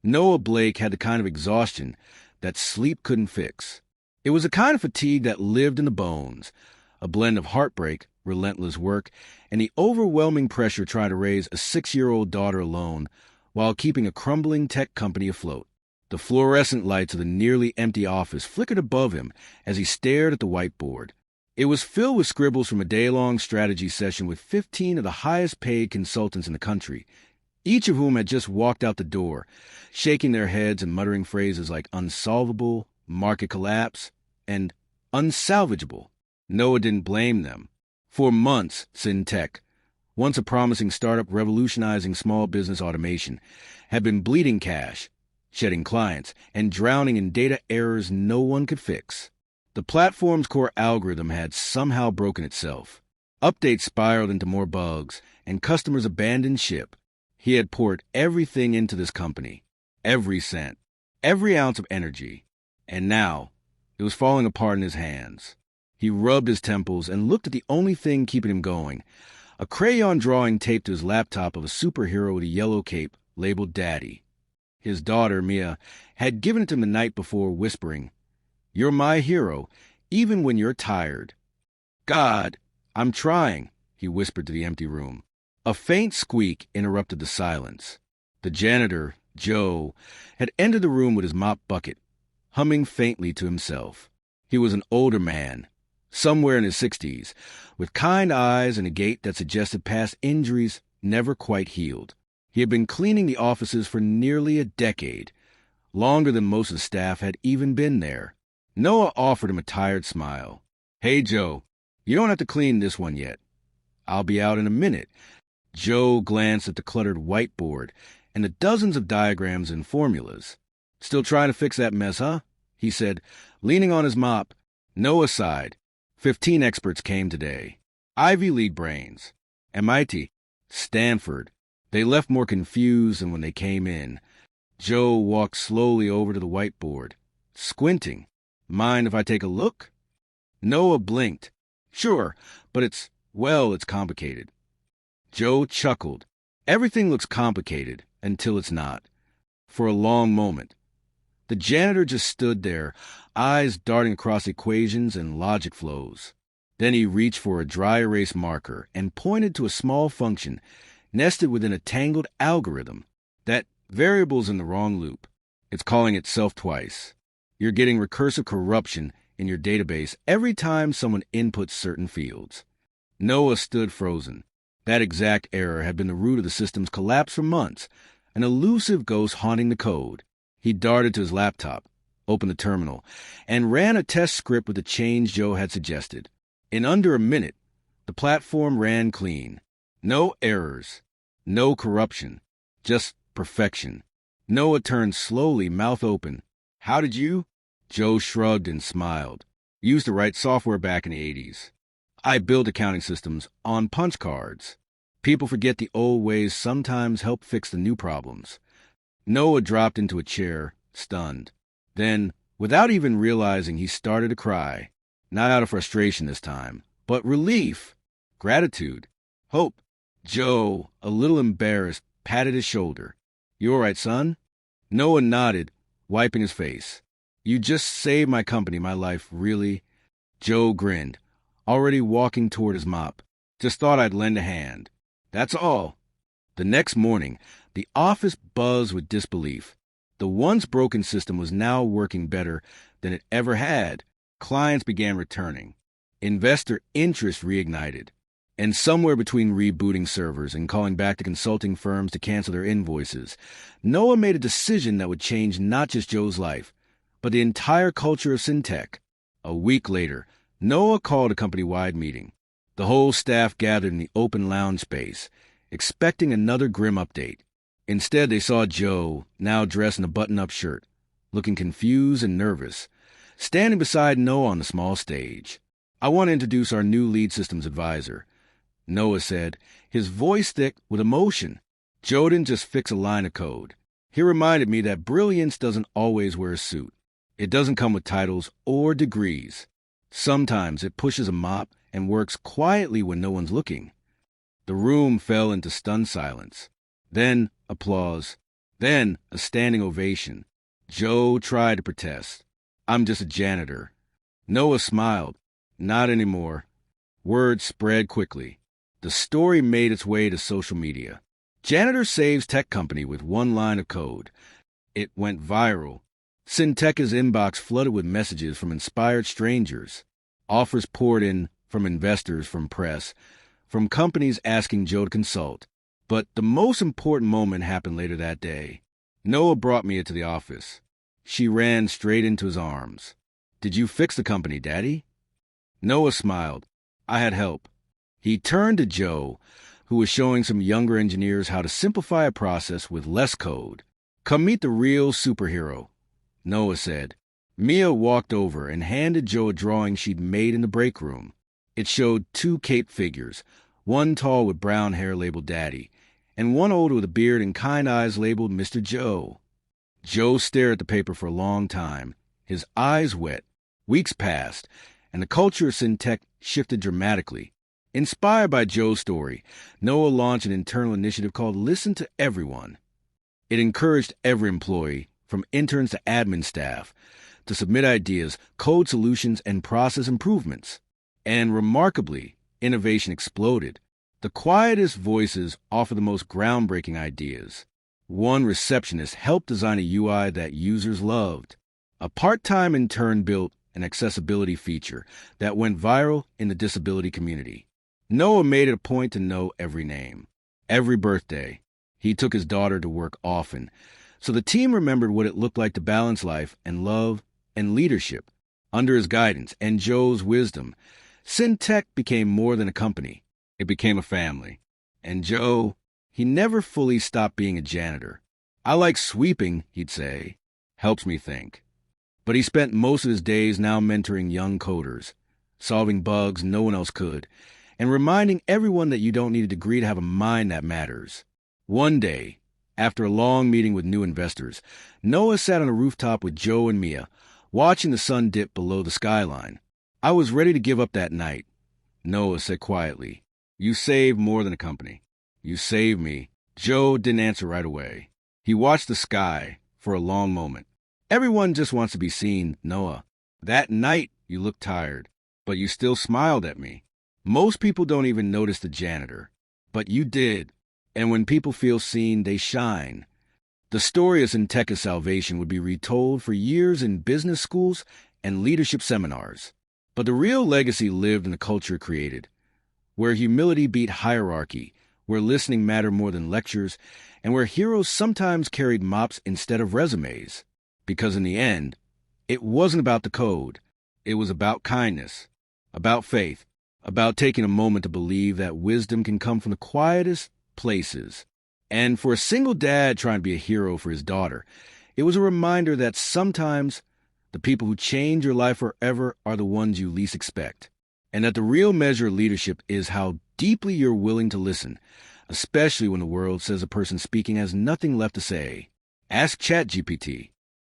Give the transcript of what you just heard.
Noah Blake had the kind of exhaustion that sleep couldn't fix. It was a kind of fatigue that lived in the bones, a blend of heartbreak, relentless work, and the overwhelming pressure trying to raise a 6-year-old daughter alone while keeping a crumbling tech company afloat. The fluorescent lights of the nearly empty office flickered above him as he stared at the whiteboard. It was filled with scribbles from a day-long strategy session with 15 of the highest-paid consultants in the country, each of whom had just walked out the door, shaking their heads and muttering phrases like unsolvable, market collapse, and unsalvageable. Noah didn't blame them. For months, SynTech, once a promising startup revolutionizing small business automation, had been bleeding cash, shedding clients, and drowning in data errors no one could fix. The platform's core algorithm had somehow broken itself. Updates spiraled into more bugs, and customers abandoned ship. He had poured everything into this company, every cent, every ounce of energy, and now it was falling apart in his hands. He rubbed his temples and looked at the only thing keeping him going, a crayon drawing taped to his laptop of a superhero with a yellow cape labeled Daddy. His daughter, Mia, had given it to him the night before, whispering, "You're my hero, even when you're tired." "God, I'm trying," he whispered to the empty room. A faint squeak interrupted the silence. The janitor, Joe, had entered the room with his mop bucket, humming faintly to himself. He was an older man, somewhere in his 60s, with kind eyes and a gait that suggested past injuries never quite healed. He had been cleaning the offices for nearly a decade, longer than most of the staff had even been there. Noah offered him a tired smile. "Hey, Joe, you don't have to clean this one yet. I'll be out in a minute." Joe glanced at the cluttered whiteboard and the dozens of diagrams and formulas. "Still trying to fix that mess, huh?" he said, leaning on his mop. Noah sighed. 15 experts came today. Ivy League brains. MIT. Stanford. They left more confused than when they came in. Joe walked slowly over to the whiteboard, squinting. "Mind if I take a look?" Noah blinked. "Sure, but it's complicated." Joe chuckled. Everything looks complicated until it's not. For a long moment. The janitor just stood there, eyes darting across equations and logic flows. Then he reached for a dry erase marker and pointed to a small function nested within a tangled algorithm. "That variable's in the wrong loop. It's calling itself twice. You're getting recursive corruption in your database every time someone inputs certain fields." Noah stood frozen. That exact error had been the root of the system's collapse for months, an elusive ghost haunting the code. He darted to his laptop, opened the terminal, and ran a test script with the change Joe had suggested. In under a minute, the platform ran clean. No errors, no corruption, just perfection. Noah turned slowly, mouth open. "How did you?" Joe shrugged and smiled. "Used to write software back in the 80s. I built accounting systems on punch cards. People forget the old ways sometimes help fix the new problems." Noah dropped into a chair, stunned. Then, without even realizing, he started to cry. Not out of frustration this time, but relief, gratitude, hope. Joe, a little embarrassed, patted his shoulder. "You all right, son?" Noah nodded, wiping his face. "You just saved my company, my life, really." Joe grinned, already walking toward his mop. "Just thought I'd lend a hand. That's all." The next morning, the office buzzed with disbelief. The once broken system was now working better than it ever had. Clients began returning. Investor interest reignited. And somewhere between rebooting servers and calling back the consulting firms to cancel their invoices, Noah made a decision that would change not just Joe's life, but the entire culture of SynTech. A week later, Noah called a company-wide meeting. The whole staff gathered in the open lounge space, expecting another grim update. Instead, they saw Joe, now dressed in a button-up shirt, looking confused and nervous, standing beside Noah on the small stage. "I want to introduce our new lead systems advisor," Noah said, his voice thick with emotion. "Joe didn't just fix a line of code. He reminded me that brilliance doesn't always wear a suit. It doesn't come with titles or degrees. Sometimes it pushes a mop and works quietly when no one's looking." The room fell into stunned silence. Then applause. Then, a standing ovation. Joe tried to protest. "I'm just a janitor." Noah smiled. "Not anymore." Word spread quickly. The story made its way to social media. Janitor saves tech company with one line of code. It went viral. Syntech's inbox flooded with messages from inspired strangers. Offers poured in from investors, from press, from companies asking Joe to consult. But the most important moment happened later that day. Noah brought Mia to the office. She ran straight into his arms. "Did you fix the company, Daddy?" Noah smiled. "I had help." He turned to Joe, who was showing some younger engineers how to simplify a process with less code. "Come meet the real superhero," Noah said. Mia walked over and handed Joe a drawing she'd made in the break room. It showed two caped figures, one tall with brown hair labeled Daddy, and one older with a beard and kind eyes labeled Mr. Joe. Joe stared at the paper for a long time, his eyes wet. Weeks passed, and the culture of Syntech shifted dramatically. Inspired by Joe's story, Noah launched an internal initiative called Listen to Everyone. It encouraged every employee, from interns to admin staff, to submit ideas, code solutions, and process improvements. And remarkably, innovation exploded. The quietest voices offer the most groundbreaking ideas. One receptionist helped design a UI that users loved. A part-time intern built an accessibility feature that went viral in the disability community. Noah made it a point to know every name, every birthday. He took his daughter to work often, so the team remembered what it looked like to balance life and love and leadership. Under his guidance and Joe's wisdom, Syntech became more than a company. It became a family. And Joe, he never fully stopped being a janitor. "I like sweeping," he'd say. "Helps me think." But he spent most of his days now mentoring young coders, solving bugs no one else could, and reminding everyone that you don't need a degree to have a mind that matters. One day, after a long meeting with new investors, Noah sat on a rooftop with Joe and Mia, watching the sun dip below the skyline. "I was ready to give up that night," Noah said quietly. "You saved more than a company. You saved me." Joe didn't answer right away. He watched the sky for a long moment. "Everyone just wants to be seen, Noah. That night you looked tired, but you still smiled at me. Most people don't even notice the janitor, but you did. And when people feel seen, they shine." The story of Syntech's salvation would be retold for years in business schools and leadership seminars. But the real legacy lived in the culture it created, where humility beat hierarchy, where listening mattered more than lectures, and where heroes sometimes carried mops instead of resumes. Because in the end, it wasn't about the code. It was about kindness, about faith, about taking a moment to believe that wisdom can come from the quietest places. And for a single dad trying to be a hero for his daughter, it was a reminder that sometimes the people who change your life forever are the ones you least expect. And that the real measure of leadership is how deeply you're willing to listen, especially when the world says a person speaking has nothing left to say. Ask ChatGPT.